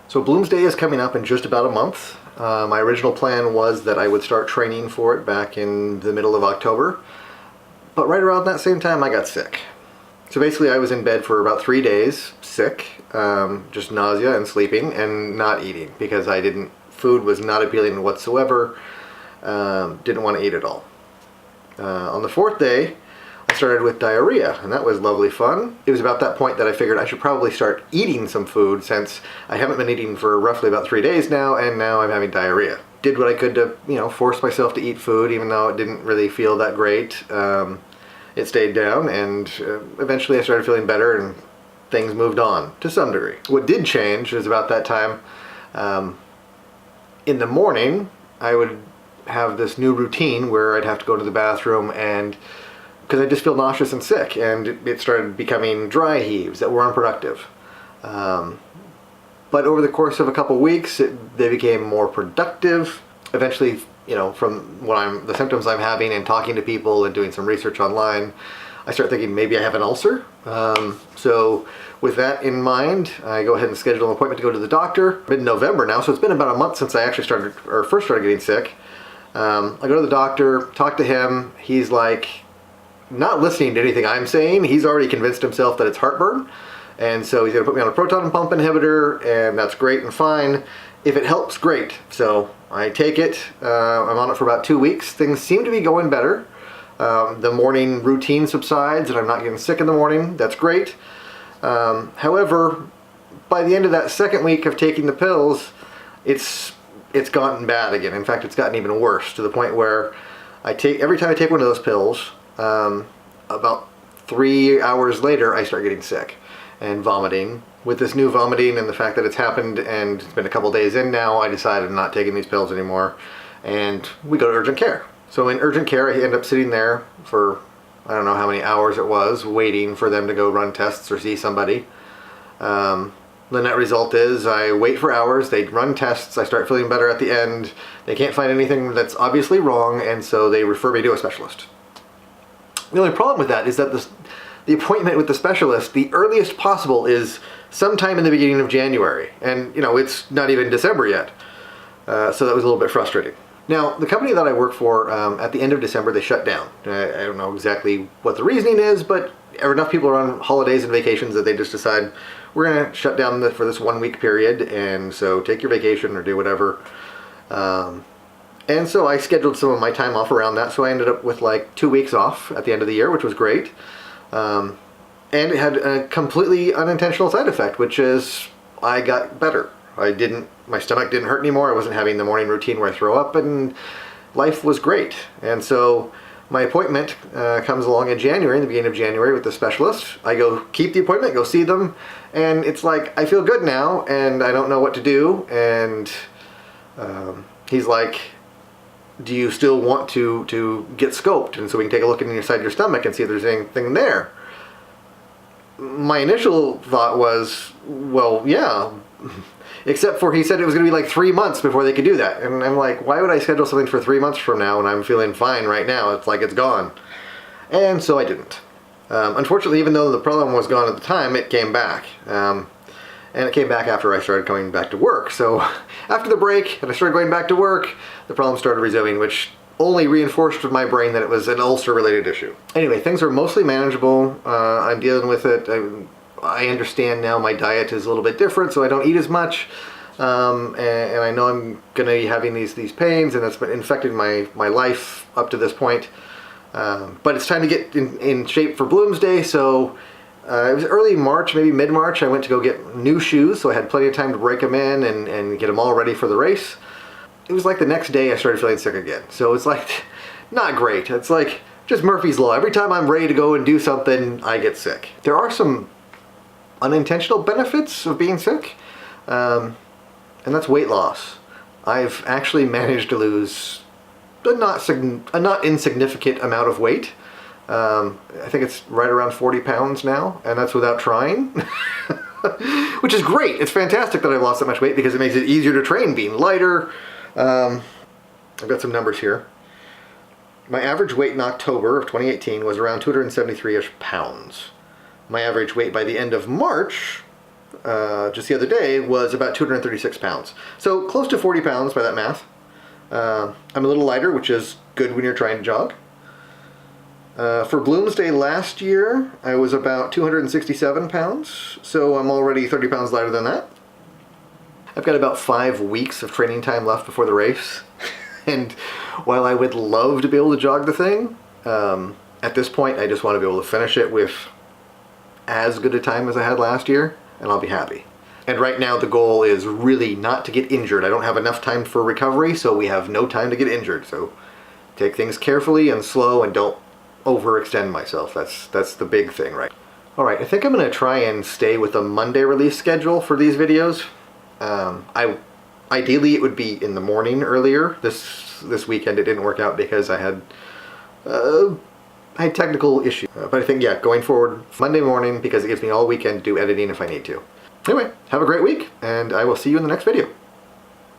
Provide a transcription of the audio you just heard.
So Bloomsday is coming up in just about a month. My original plan was that I would start training for it back in the middle of October, but right around that same time I got sick. So basically I was in bed for about 3 days, sick, just nausea and sleeping and not eating because food was not appealing whatsoever, didn't want to eat at all. On the 4th day, I started with diarrhea, and that was lovely fun. It was about that point that I figured I should probably start eating some food since I haven't been eating for roughly about 3 days now, and now I'm having diarrhea. Did what I could to, force myself to eat food, even though it didn't really feel that great. It stayed down, and eventually I started feeling better, and things moved on to some degree. What did change is about that time, in the morning, I would have this new routine where I'd have to go to the bathroom and because I just feel nauseous and sick, and it started becoming dry heaves that were unproductive. But over the course of a couple weeks, they became more productive. Eventually, from the symptoms I'm having and talking to people and doing some research online, I start thinking maybe I have an ulcer. So with that in mind, I go ahead and schedule an appointment to go to the doctor. Mid-November now, so it's been about a month since I actually first started getting sick. I go to the doctor, talk to him. He's like, not listening to anything I'm saying. He's already convinced himself that it's heartburn, and so he's going to put me on a proton pump inhibitor, and that's great and fine. If it helps, great. So I take it. I'm on it for about 2 weeks. Things seem to be going better. The morning routine subsides, and I'm not getting sick in the morning. That's great. However, by the end of that second week of taking the pills, it's gotten bad again. In fact, it's gotten even worse, to the point where every time I take one of those pills, about 3 hours later, I start getting sick and vomiting. With this new vomiting and the fact that it's happened and it's been a couple days in now, I decided I'm not taking these pills anymore, and we go to urgent care. So in urgent care, I end up sitting there for, I don't know how many hours it was, waiting for them to go run tests or see somebody. The net result is I wait for hours, they run tests, I start feeling better at the end, they can't find anything that's obviously wrong, and so they refer me to a specialist. The only problem with that is that the appointment with the specialist, the earliest possible, is sometime in the beginning of January. And, it's not even December yet. So that was a little bit frustrating. Now, the company that I work for, at the end of December, they shut down. I don't know exactly what the reasoning is, but enough people are on holidays and vacations that they just decide, we're going to shut down for this 1 week period, and so take your vacation or do whatever. And so I scheduled some of my time off around that, so I ended up with like 2 weeks off at the end of the year, which was great. And it had a completely unintentional side effect, which is I got better. My stomach didn't hurt anymore, I wasn't having the morning routine where I throw up, and life was great. And so my appointment comes along in January, in the beginning of January, with the specialist. I go keep the appointment, go see them, and it's like, I feel good now, and I don't know what to do, and he's like, do you still want to get scoped, and so we can take a look inside your stomach and see if there's anything there? My initial thought was, well, yeah, except for he said it was going to be like 3 months before they could do that, and I'm like, why would I schedule something for 3 months from now when I'm feeling fine right now? It's like it's gone. And so I didn't. Unfortunately, even though the problem was gone at the time, it came back. And it came back after I started coming back to work. So after the break, and I started going back to work, the problem started resuming, which only reinforced with my brain that it was an ulcer-related issue. Anyway, things are mostly manageable. I'm dealing with it. I understand now my diet is a little bit different, so I don't eat as much. And I know I'm going to be having these pains, and that's been infecting my life up to this point. But it's time to get in shape for Bloomsday, so it was early March, maybe mid-March, I went to go get new shoes, so I had plenty of time to break them in and get them all ready for the race. It was like the next day I started feeling sick again. So it's like, not great. It's like just Murphy's Law. Every time I'm ready to go and do something, I get sick. There are some unintentional benefits of being sick, and that's weight loss. I've actually managed to lose a not insignificant amount of weight. I think it's right around 40 pounds now, and that's without trying. Which is great. It's fantastic that I've lost that much weight because it makes it easier to train, being lighter. I've got some numbers here. My average weight in October of 2018 was around 273-ish pounds. My average weight by the end of March just the other day was about 236 pounds. So close to 40 pounds by that math. I'm a little lighter, which is good when you're trying to jog. For Bloomsday last year, I was about 267 pounds, so I'm already 30 pounds lighter than that. I've got about 5 weeks of training time left before the race, and while I would love to be able to jog the thing, at this point I just want to be able to finish it with as good a time as I had last year, and I'll be happy. And right now the goal is really not to get injured. I don't have enough time for recovery, so we have no time to get injured. So take things carefully and slow and don't overextend myself. That's the big thing, right? Alright, I think I'm going to try and stay with a Monday release schedule for these videos. Ideally it would be in the morning earlier. This weekend it didn't work out because I had technical issues. But I think, yeah, going forward, Monday morning, because it gives me all weekend to do editing if I need to. Anyway, have a great week, and I will see you in the next video.